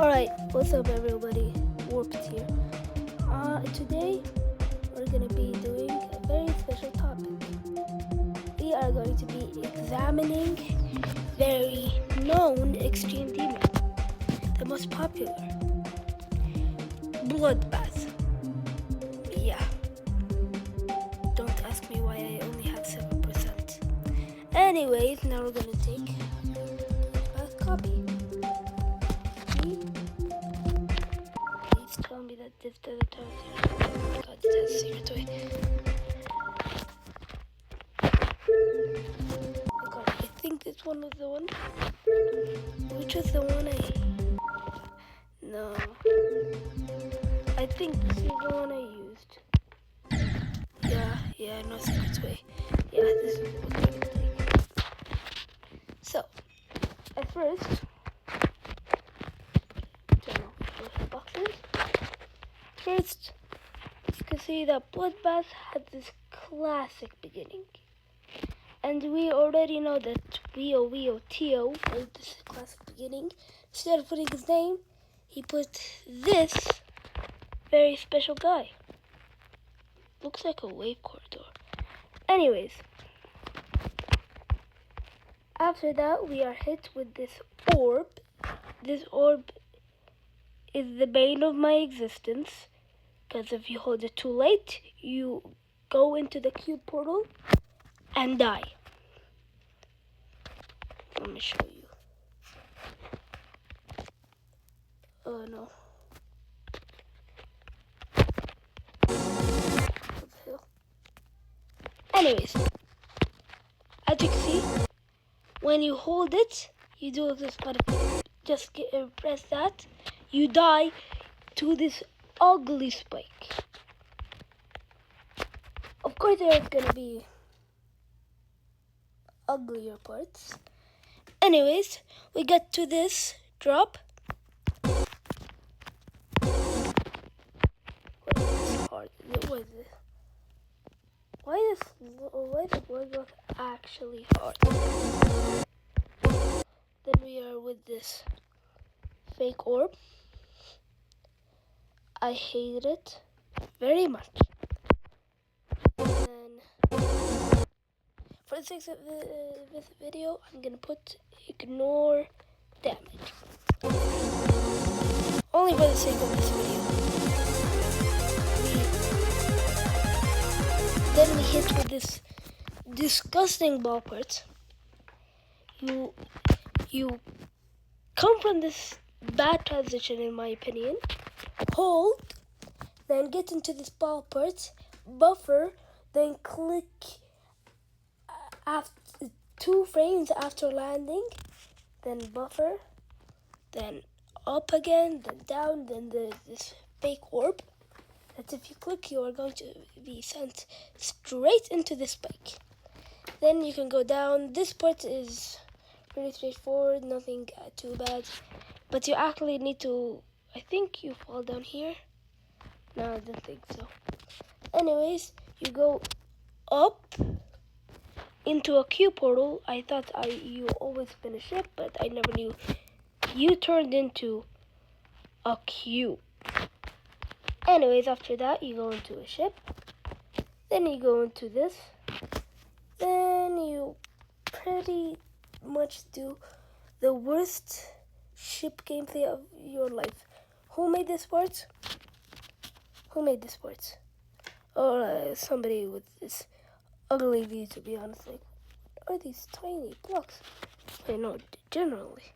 Alright, what's up everybody? Warped here. Today we're gonna be doing a very special topic. We are going to be examining very known extreme demon, the most popular, bloodbath. Yeah. Don't ask me why I only have 7%. Anyways, now we're gonna take bloodbath copy. Please tell me that this doesn't tell you. Oh my god, it has a secret way. Oh god, I think this one was the one. Which was the one No. I think this is the one I used. Yeah, no secret way. Yeah, this is what we're gonna take. So, at first, turn off the boxes. First, you can see that Bloodbath had this classic beginning. And we already know that Weo Tio had this classic beginning. Instead of putting his name, he put this very special guy. Looks like a wave corridor. Anyways, after that we are hit with this orb. This orb is the bane of my existence, because if you hold it too late, you go into the cube portal and die. Let me show you. Oh no. What the hell? Anyways, as you can see, when you hold it, you do this button. Just press that. You die to this ugly spike. Of course, there's gonna be uglier parts. Anyways, we get to this drop. Hard. What is this? Why the bloodbath actually hard? Then we are with this fake orb. I hate it very much. And for the sake of this video, I'm gonna put ignore damage. Only for the sake of this video. Then we hit with this disgusting ball part. You come from this bad transition, in my opinion. Hold, then get into this ball part, buffer, then click after 2 frames after landing, then buffer, then up again, then down, then this fake orb. That if you click, you are going to be sent straight into this spike. Then you can go down. This part is pretty straightforward, nothing too bad. But you actually need to, I think you fall down here. No, I don't think so. Anyways, you go up into a cube portal. I thought you always finish it, but I never knew you turned into a cube. Anyways, after that, you go into a ship. Then you go into this. Then you pretty much do the worst ship gameplay of your life. Who made this part? Or somebody with this ugly view, to be honest. Like, what are these tiny blocks? I know, generally.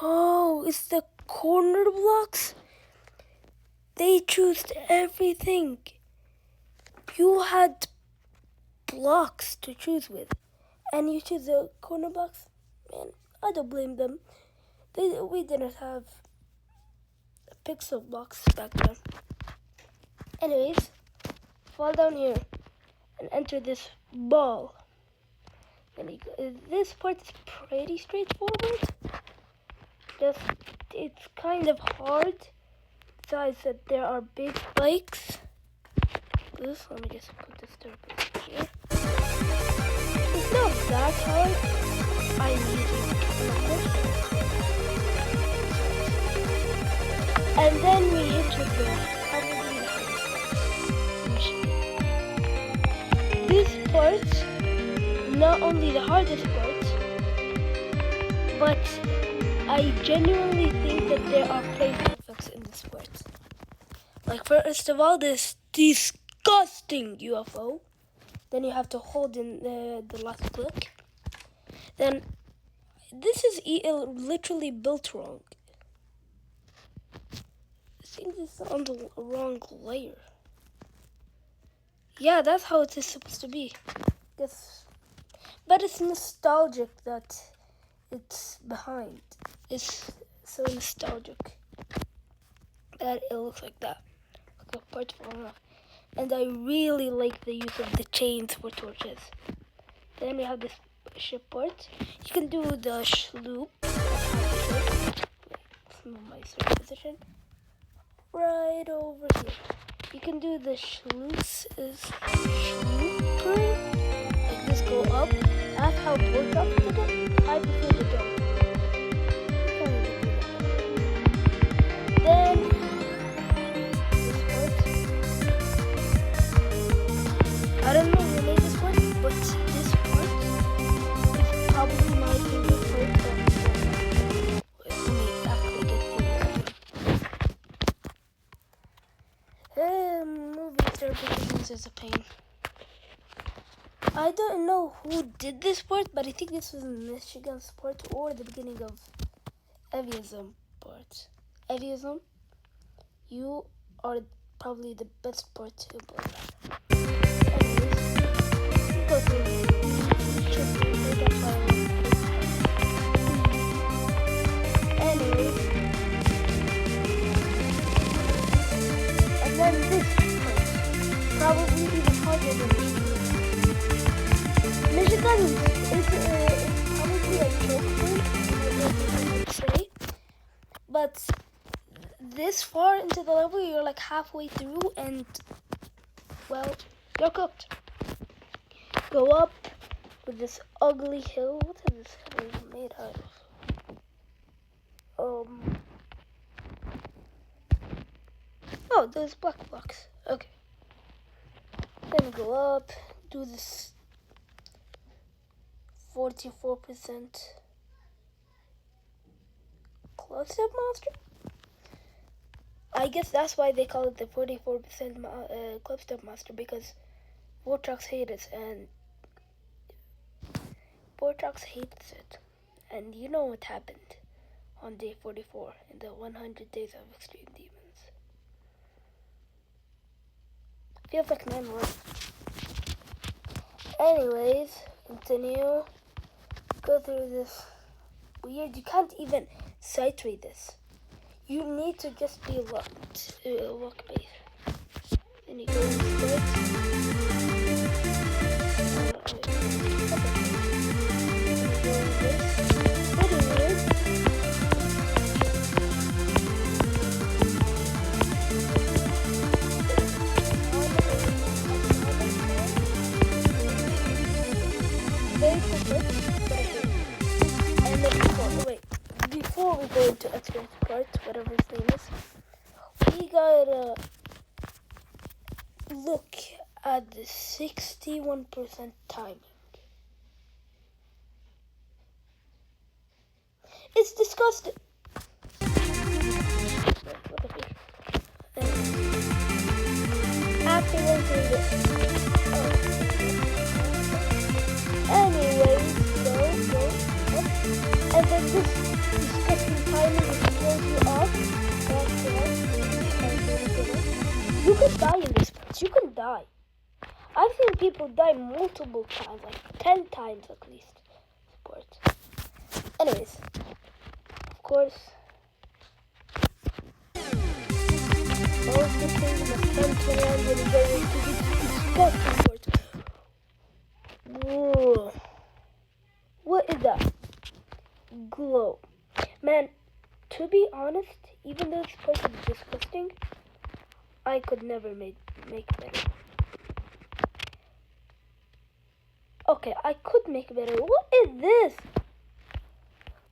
Oh, it's the corner blocks. They chose everything. You had blocks to choose with, and you choose the corner blocks. Man, I don't blame them. We didn't have pixel blocks back then. Anyways, fall down here and enter this ball. And this part is pretty straightforward. It's kind of hard. Besides that, there are big spikes. Let me just put this turbo here. It's not that hard. I'm using And then we hit with the this part, not only the hardest part, but I genuinely think that there are frame effects in this part. Like first of all, this disgusting UFO. Then you have to hold in the last click. Then this is literally built wrong. I think this is on the wrong layer. Yeah, that's how it is supposed to be. Yes. But it's nostalgic that it's behind. It's so nostalgic that it looks like that. Like a part falling off. And I really like the use of the chains for torches. Then we have this ship part. You can do the sloop. Move my sword position. Right over here. You can do the slooper. Like this, go up. That's how boat drops did it. I prefer the dome. Then this part. I don't know who made this one, but this part is probably my favorite part of the Let me actually get through movie interpretations is a pain. I don't know who did this part, but I think this was Michigan's part or the beginning of Eviism part. Eviism, you are probably the best part to bloodbath. Anyways, go through Anyways, and then this part, probably even harder than Michigan is probably a joke point, I would say. But this far into the level, you're like halfway through, and well, you're cooked. Go up with this ugly hill. What is this hill made out of? Oh, those black blocks. Okay. Then go up, do this 44% close-up monster. I guess that's why they call it the 44% close-up monster, because Vortex hates it, and Vortex hates it. And you know what happened on day 44 in the 100 days of extreme demons. Feels like 9 months. Anyways, continue. Go through this weird. You can't even sight read this. You need to just be luck based. Then you go into it. Pretty weird. And then before we go into expert part, whatever his name is, we gotta look at the 61% timing. It's disgusting. After going through this. Anyways, go up. And then this disgusting timing will throw you off. You could die in this part. You can die. I've seen people die multiple times, like 10 times at least. Sport. Anyways, of course, all of the things must come to an end when you go into this disgusting part. Whoa. What is that? Glow. Man, to be honest, even though this part is disgusting, I could never make better. Okay, I could make better. What is this?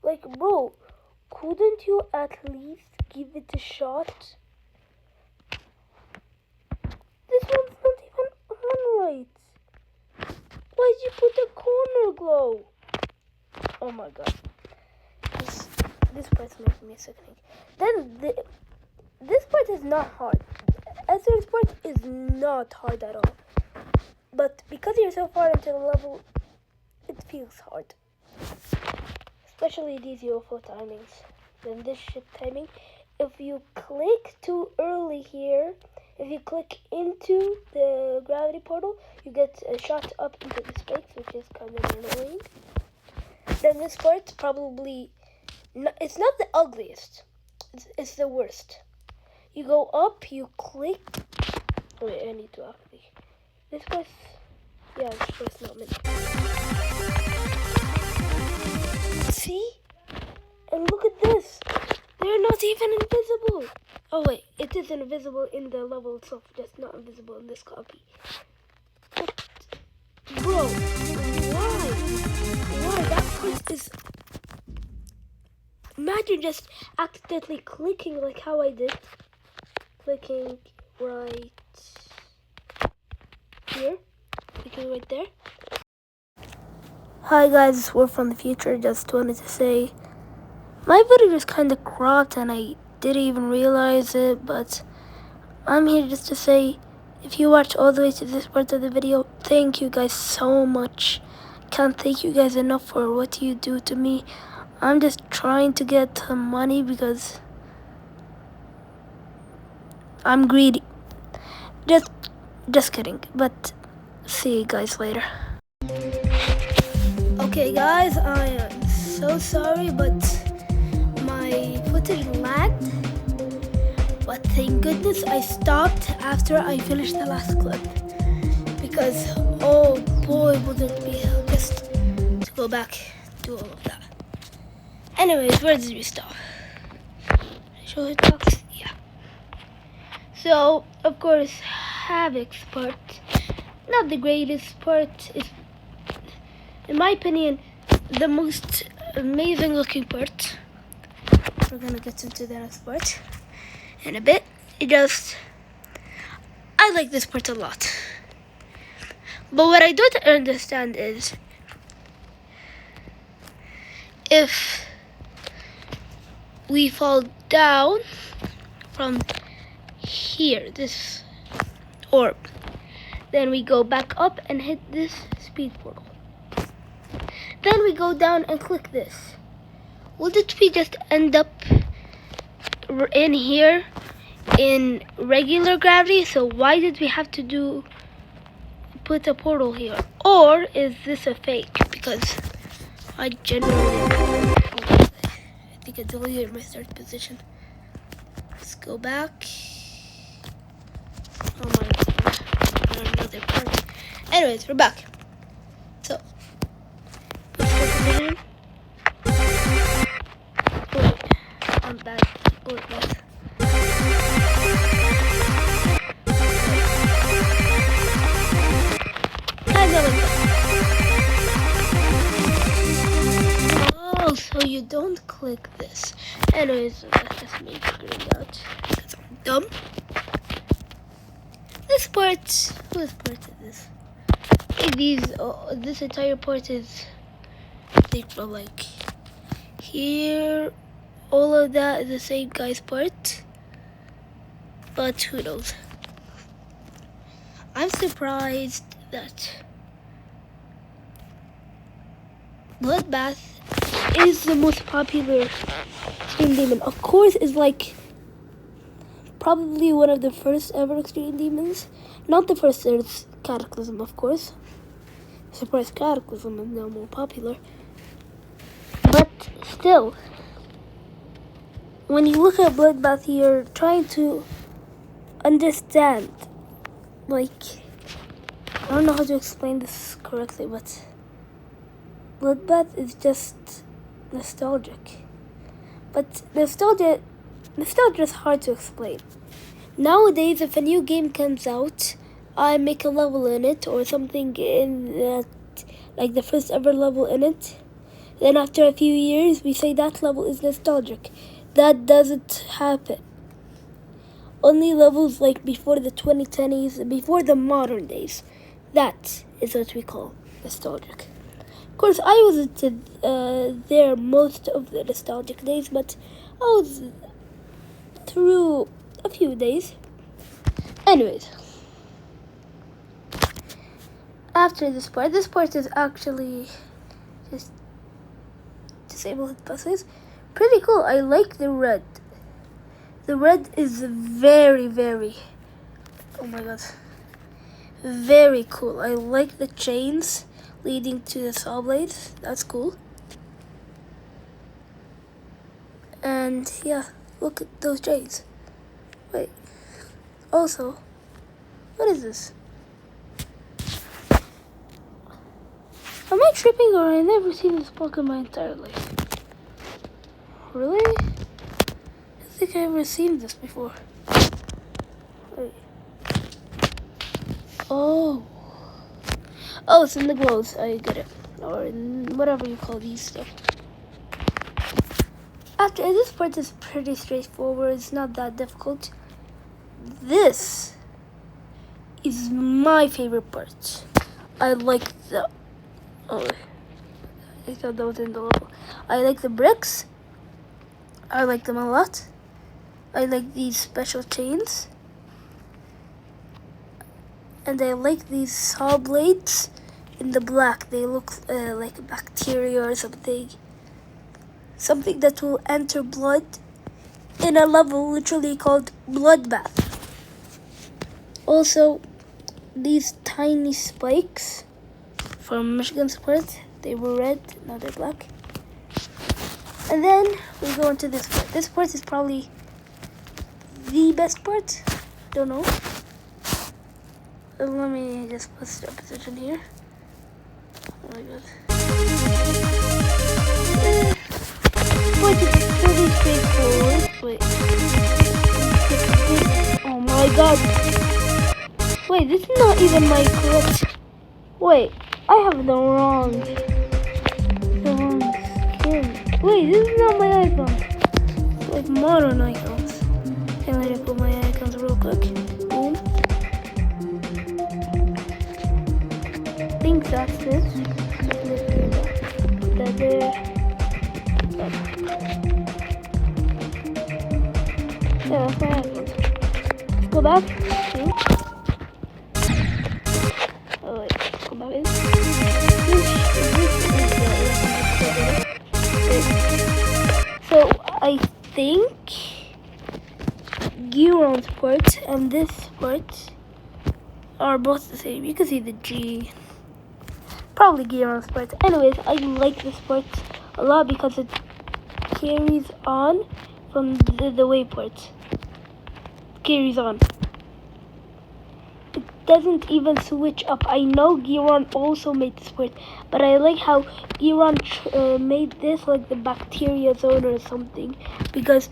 Like, bro, couldn't you at least give it a shot? This one's not even on right. Why'd you put a corner glow? Oh my god. This part's making me sickening. Then this part is not hard. Ezra's part is not hard at all. But because you're so far into the level, it feels hard. Especially these UFO timings. Then this ship timing. If you click too early here, if you click into the gravity portal, you get shot up into the space, which is kind of annoying. Then this part probably, it's not the ugliest. It's the worst. You go up, you click. Wait, I need to actually. This part's, yeah, this part's not meant. See? And look at this. They're not even invisible. Oh wait, it is invisible in the level itself, just not invisible in this copy. But, bro, why? Why? That part is... Imagine just accidentally clicking like how I did. Clicking right here. Clicking right there. Hi guys, we're from the future. Just wanted to say, my video is kind of cropped and I didn't even realize it, but I'm here just to say, if you watch all the way to this part of the video, thank you guys so much. Can't thank you guys enough for what you do to me. I'm just trying to get some money because I'm greedy. Just kidding, but see you guys later. Okay guys, I am so sorry, but my footage lagged. But thank goodness I stopped after I finished the last clip. Because, oh boy, would it be just to go back, do all of that. Anyways, where did we stop? Show it talks? Yeah. So, of course, Havoc's part, not the greatest part, is, in my opinion, the most amazing looking part. We're gonna get into the next part in a bit. I like this part a lot. But what I don't understand is, if we fall down from here, this orb, then we go back up and hit this speed portal. Then we go down and click this. Wouldn't we just end up in here in regular gravity? So why did we have to put a portal here? Or is this a fake? Because I genuinely, I think I deleted my start position. Let's go back. Oh my god, another part. Anyways, we're back. So, position. Wait, I'm bad. Bloodbath. Oh, so you don't click this. Anyways, that's just me figuring it out because I'm dumb. This part, whose part is this? This entire part is, I think, from like here. All of that is the same guy's part, but who knows? I'm surprised that Bloodbath is the most popular extreme demon. Of course, it's like probably one of the first ever extreme demons. Not the first, there's Cataclysm, of course. Surprise, Cataclysm is now more popular. But still, when you look at Bloodbath, you're trying to understand. Like, I don't know how to explain this correctly, but Bloodbath is just nostalgic. But nostalgia is hard to explain. Nowadays, if a new game comes out, I make a level in it or something in that, like the first ever level in it. Then after a few years, we say that level is nostalgic. That doesn't happen. Only levels like before the 2010s, before the modern days. That is what we call nostalgic. Of course, I wasn't there most of the nostalgic days, but I was through a few days. Anyways, after this part is actually just disabled buses. Pretty cool. I like the red. The red is very, oh my god, very cool. I like the chains leading to the saw blades. That's cool. And yeah, look at those chains. Wait. Also, what is this? Am I tripping, or I never seen this book in my entire life? Really? I don't think I've ever seen this before. Wait. Oh, it's in the glows. I get it. Or in whatever you call these stuff. After this part is pretty straightforward. It's not that difficult. This is my favorite part. I like the... Oh, I thought that was in the level. I like the bricks. I like them a lot. I like these special chains. And I like these saw blades in the black. They look like bacteria or something. Something that will enter blood in a level literally called bloodbath. Also, these tiny spikes from Michigan's part, they were red, now they're black. And then we go into this part. This part is probably the best part. Don't know. Let me just put the position here. Oh my god. Part is pretty straightforward. Wait. Oh my god. Wait, this is not even my correct. Wait, I have the wrong skin. Wait, this is not my icon. It's like modern icons. Okay, let me put my icons real quick. Boom. I think that's it. Put that there. Yeah, that's my icons. Let's go back. Oh wait, go back in. So I think Giron's part and this part are both the same. You can see the G. Probably Giron's part. Anyways, I like this part a lot because it carries on from the way part. Carries on. It doesn't even switch up. I know Giron also made this part, but I like how Giron made this like the bacteria zone or something, because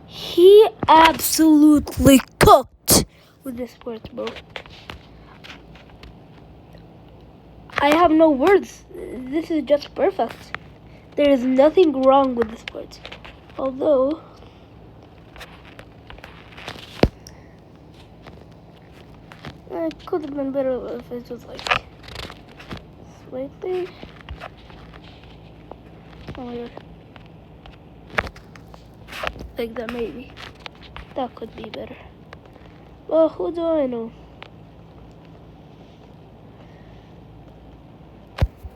he absolutely cooked with this part, bro. I have no words. This is just perfect. There is nothing wrong with this part. Although it could have been better if it was like slightly. Oh my god. Like that, maybe. That could be better. Well, who do I know?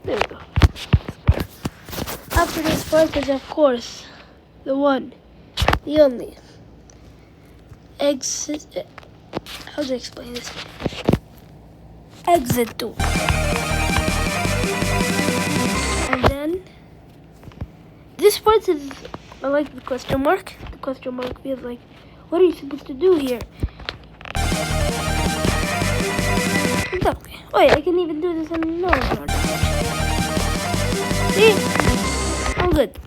There we go. After this part is, of course, the one, the only. Exit. How do I explain this? Exit door. And then this part is, I like the question mark. The question mark feels like, what are you supposed to do here? Exactly. Wait, I can even do this in no mode. See? I'm good.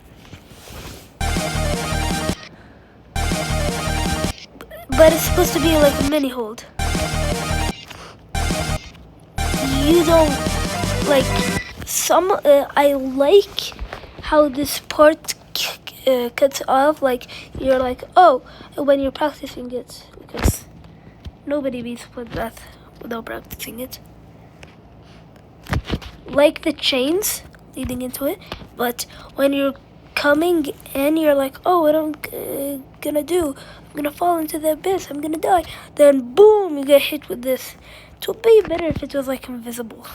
But it's supposed to be like a mini hold. You don't like I like how this part cuts off. Like you're like, oh, when you're practicing it, because nobody beats bloodbath without practicing it. Like the chains leading into it, but when you're coming in, you're like, oh, what am I gonna do? I'm gonna fall into the abyss. I'm gonna die. Then boom, you get hit with this. It would be better if it was like invisible.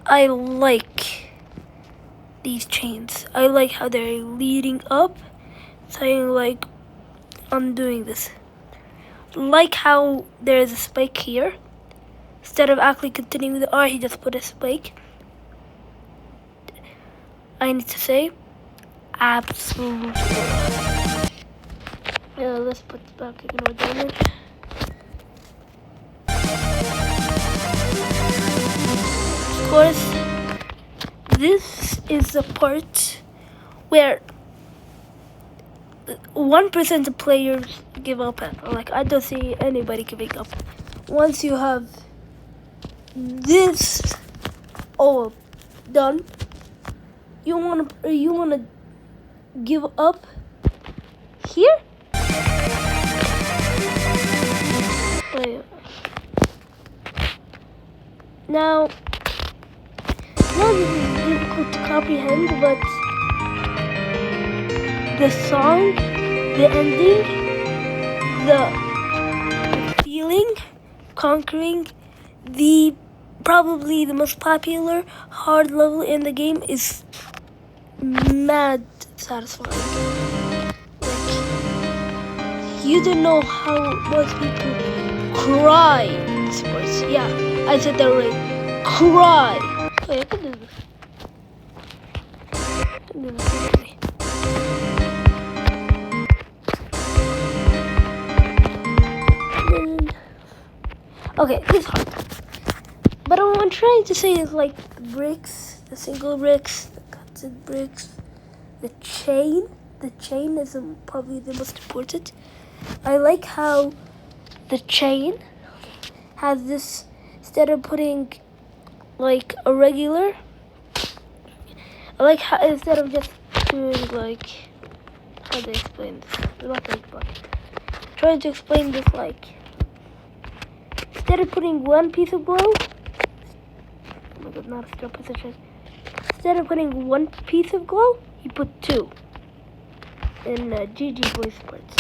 I like these chains. I like how they're leading up, saying like, I'm doing this. Like how there's a spike here. Instead of actually continuing with the R, he just put a spike. I need to say, absolutely. Let's put the back in more damage. Of course, this is the part where 1% of players give up at. Like, I don't see anybody giving up. Once you have this all done, you wanna give up here? Wait. Now this is difficult to comprehend, but the song, the ending, the feeling, conquering the probably the most popular hard level in the game is mad satisfying. Like, you don't know how much people cry in sports. Yeah, I said that right. Cry. Wait, I can do this. I can do this easily. Okay, this is hard. But what I'm trying to say is like the bricks, the single bricks, the cutted bricks, the chain. The chain is probably the most important. I like how the chain has this, instead of putting like a regular, I like how instead of just doing like, how do I explain this? Trying to explain this like, instead of putting one piece of glow, oh my god, not a still position. Instead of putting one piece of glow, he put two in GG Boy Sports.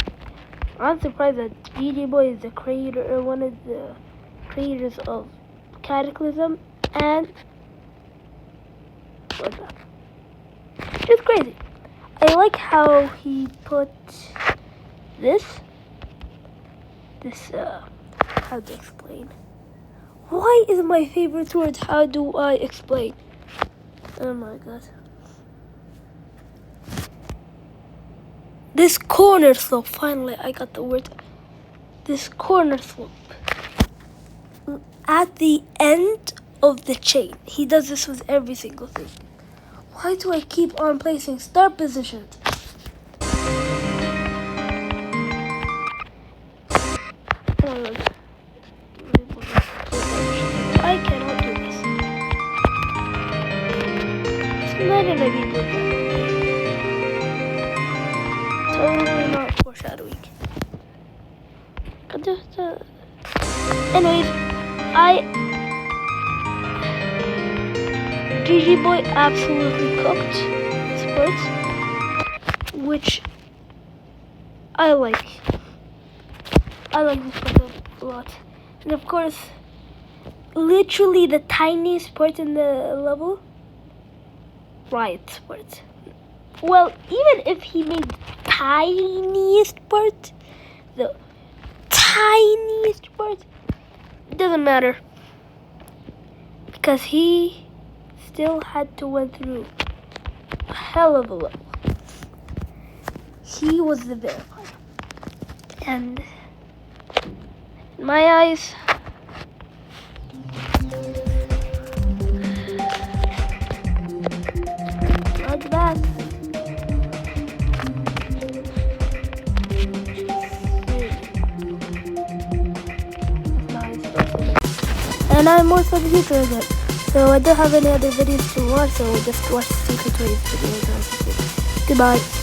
I'm surprised that GG Boy is the creator, or one of the creators of Cataclysm and what's that? Just crazy. I like how he put this, how to explain? Why is my favorite word? How do I explain? Oh my god. This corner slope, finally I got the word. This corner slope. At the end of the chain. He does this with every single thing. Why do I keep on placing start positions? I cannot do this. It's not gonna be good. Totally not foreshadowing. Anyways, GG Boy absolutely cooked sports, which I like. I like this part a lot. And of course, literally the tiniest part in the level, riot sports. Well, even if he made the tiniest part, the tiniest part, it doesn't matter. Because he still had to went through a hell of a level. He was the verifier. And in my eyes, not bad. And I'm more for the future again. So I don't have any other videos to watch, so just watch Secret Ways videos. Goodbye.